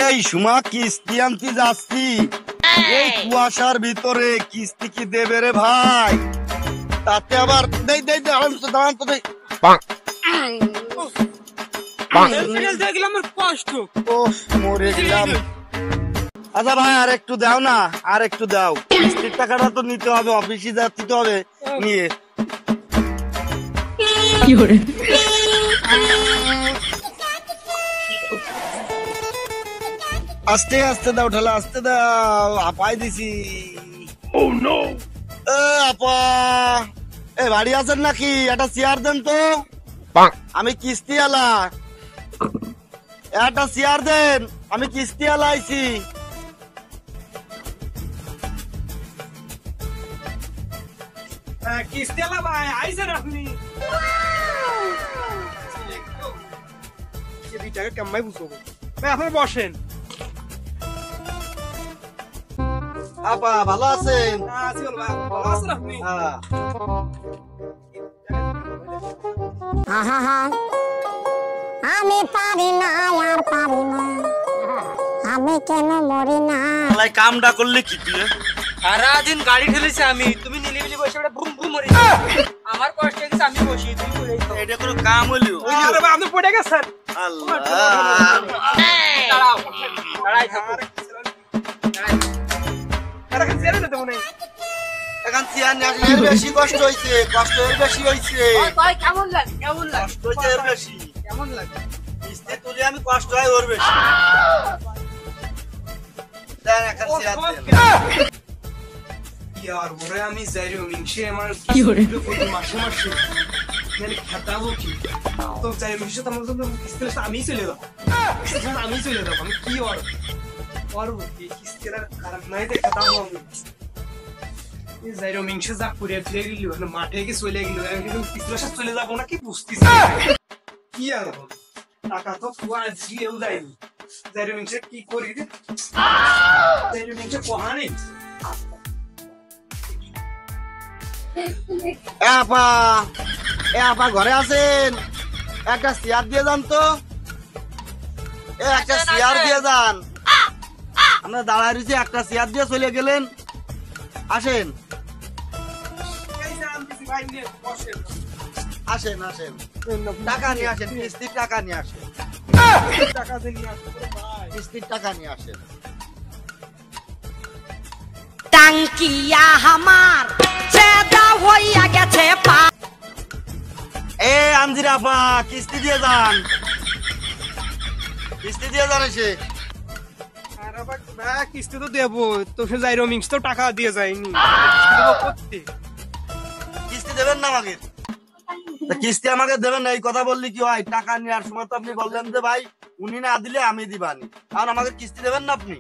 এই সুমা কিস্তি আনতে যাচ্ছি, এই কুয়াশার ভিতরে কিস্তি কি দেবে রে ভাই? তাতে আবার দাঁড়ান তো মরে গেলাম। আচ্ছা ভাই আর একটু দাও না, আর একটু দাও, কিস্তির টাকাটা তো নিতে হবে, অফিসে যাতে হবে নিয়ে। আস্তে আস্তে দাও ঠেলা, আস্তে দাও, আপাই দিছি। আপা এ বাড়ি আছেন নাকি? একটা চেয়ার দেন তো, আমি কিস্তি আলা। একটা চেয়ার দেন, আমি কিস্তি আলা আইছি। কিস্তি আলা ভাই আইছেন আপনি? কেমন বুঝবো ভাই, আপনি বসেন। আপা ভালো আছেন? ভালো আছেন আপনি? আমি পারি না আর পারি না, আমি কেন মরি না। কামটা করলে কি তুই? সারাদিন গাড়ি ঠেলেছি আমি, তুমি নিলিবিলি বসে বুম বুম মরি। আমার কষ্ট হয়েছে, আমি বসি, তুমি পড়ে যাও। এটা কোনো কাম হলো? আরে ভাই আপনি পড়ে গেছেন। আল্লাহ, দাঁড়াও, দাঁড়াই থাকো। এখন চেয়ার নিয়ে আসলে এর বেশি কষ্ট হয়েছে, কষ্ট এর বেশি হয়েছে। ভাই কেমন লাগে, কেমন লাগে? কষ্ট হয়েছে এর বেশি। কেমন লাগে? কিস্তি তুলে আমি কষ্ট হয় ওর বেশি। দেন এখন চেয়ার দেন। यार बोरे আমি যাইরো মিংশে আমার কি করে মাসে মাসে মানে খাটাবো কি তো যাইরো মিংশে তো আমরা তো কিস্তির আমি চলে যাব, আমি চলে যাব, আমি কি আর এই কিস্তির কারণ নাই তে খাটাবো আমি। এই যাইরো মিংশে যা করে ফিরে গেল মানে মাঠে কি চলে গেল, আমি কিস্তির সাথে চলে যাব না কি বুঝতেছি কি আর টাকা তো পুয়া জিও যাইনি। যাইরো মিংশে কি করি রে, যাইরো মিংশে কোহানে আপা ঘরে আছেন? একটা চেয়ার দিয়ে যান তো, একটা চেয়ার দিয়ে যান। আমরা দাঁড়ায় রয়েছি, একটা চেয়ার দিয়ে চলে গেলেন। আসেন আসেন আসেন, টাকা নিয়ে আসেন, কিস্তির টাকা নিয়ে আসেন, কিস্তির টাকা নিয়ে আসেন। টাঙ্কিয়া আমার চেদা হইয়া গেছে পা। এ আনজির আপা কিস্তি দিয়ে যান, কিস্তি দিয়ে যান। এসে কিস্তি তো দেবো, তো সে যাই রোমিংস তো টাকা দিয়ে যায়নি, কিস্তি দেবেন না আমাকে? কিস্তি আমাকে দেবেন না এই কথা বললি কি হয়? টাকা নেওয়ার সময় তো আপনি বললেন যে ভাই উনি না দিলে আমি দিবানি, কারণ আমাকে কিস্তি দেবেন না আপনি?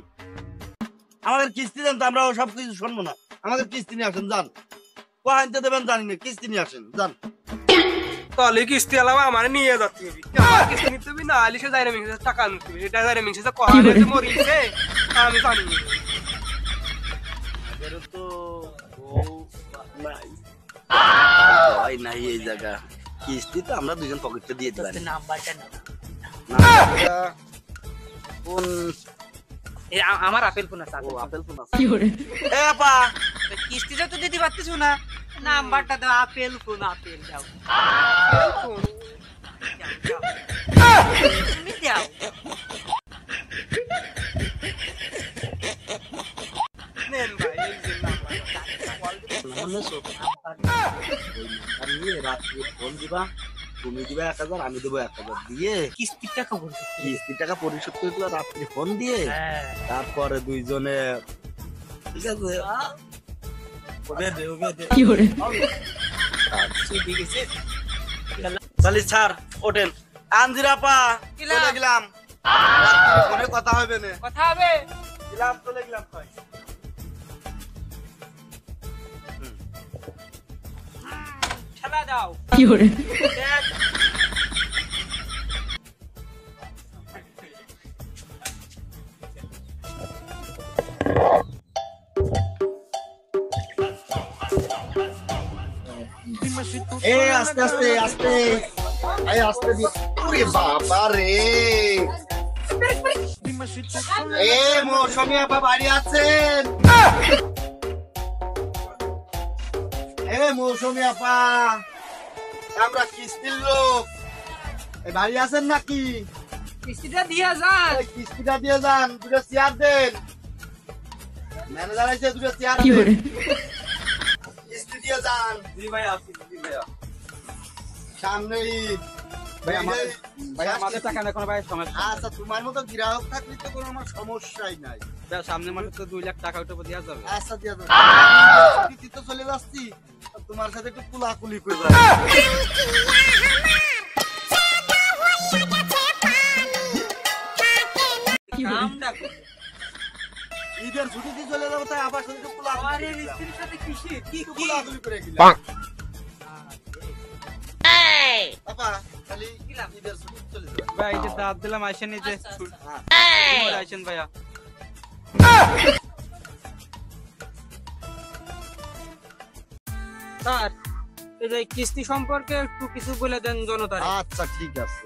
আমাদের কিস্তি দেন তো আমরা সব কিছু শুনবো না। আমাদের কিস্তি নিয়ে আসেন, যান। কোহাইতে দেবেন জানি না, কিস্তি নিয়ে আসেন, যান। তাহলে কিস্তি আলাবা আমার নিয়ে যাচ্ছে কিস্তি নিতে হবে না, আলিশে যাই রোমিংস টাকা নিতে হবে, এটা যাই রোমিংস কোহানে মরিছে আমি জানি না। তো নাই নাই এই জায়গা কিস্তি তো আমরা দুজন পকেটে দিয়ে দিলাম। নাম্বারটা না কোন? আমার আপেল ফোন আছে। আপেল ফোন আছে। এ আপা কিস্তিটা তো দিতে পারতেছ না, নাম্বারটা দাও। আপেল ফোন, আপেল দাও, তুমি দাও। নেন ভাই এই যে রাত্রে ফোন দিবা, তুমি দিবা 1000, আমি দেবো 1000 দিয়ে কিস্তির টাকা বলতে, কিস্তির টাকা পরিশোধ করে দিলা রাত্রে ফোন দিয়ে। তারপরে দুইজনে ঠিক আছে চালি ছাড় ওঠেন। আনজিরাপা চলে গেলাম, ফোনে কথা হবে না, কথা হবে। গেলাম, চলে গেলাম। খেলা দাও। এই আস্তে আস্তে আস্তে, এই আস্তে দি। ওরে বাবা রে, এ মৌসুমী আপা বাড়ি আছেন? এ মৌসুমী আপা, আমরা কিস্তির লোক, এই বাড়ি আছেন নাকি? কিস্তিটা দিয়া যান। এই কিস্তিটা দিয়ে যান, দুটো চেয়ার দেন। ম্যানেজার আছে, দুটো চেয়ার দেন। কিস্তি দিয়ে যান। জি ভাই আপনি জি ভাইয়া সামনে ঈদ। ভাই আমাদের টাকা না কোনো ভাই সমস্যা আচ্ছা, তোমার মতো গ্রাহক থাকলে তো কোনো আমার সমস্যাই নাই। সামনে মাসে তো 2 লাখ টাকা উঠে দেওয়া যাবে আচ্ছা দিয়ে দাও। ছুটিতে তো চলে যাচ্ছি, তোমার সাথে একটু কুলাকুলি করবো। কামটা করো। ঈদের ছুটিতে চলে যাবো, তাই আবার সাথে একটু আমার এই কুলাকুলি মিস্ত্রির সাথে কিসে কি একটু কি কুলাকুলি করে গেলাম। বাবা, খালি ঈদের ছুটিতে চলে যাবো। ভাই এই যে দাঁত দিলাম আইসেন এই যে আচ্ছা, আচ্ছা। আইসেন ভাইয়া স্যার, এই যে কিস্তি সম্পর্কে একটু কিছু বলে দেন জনতার। আচ্ছা ঠিক আছে।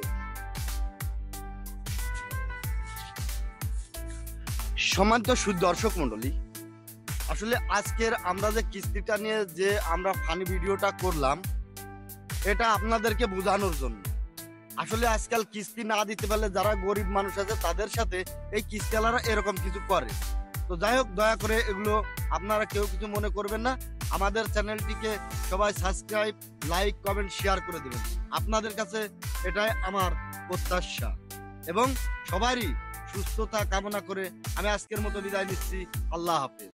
সম্মানিত সুদর্শক মন্ডলী, আসলে আজকের আমরা যে কিস্তিটা নিয়ে যে আমরা ফানি ভিডিওটা করলাম, এটা আপনাদেরকে বোঝানোর জন্য। আসলে আজকাল কিস্তি না দিতে পারলে যারা গরিব মানুষ আছে তাদের সাথে এই কিস্তিওয়ালারা এরকম কিছু করে। তো যাই হোক, দয়া করে এগুলো আপনারা কেউ কিছু মনে করবেন না। আমাদের চ্যানেলটিকে সবাই সাবস্ক্রাইব, লাইক, কমেন্ট, শেয়ার করে দেবেন। আপনাদের কাছে এটাই আমার প্রত্যাশা, এবং সবারই সুস্থতা কামনা করে আমি আজকের মতো বিদায় নিচ্ছি। আল্লাহ হাফেজ।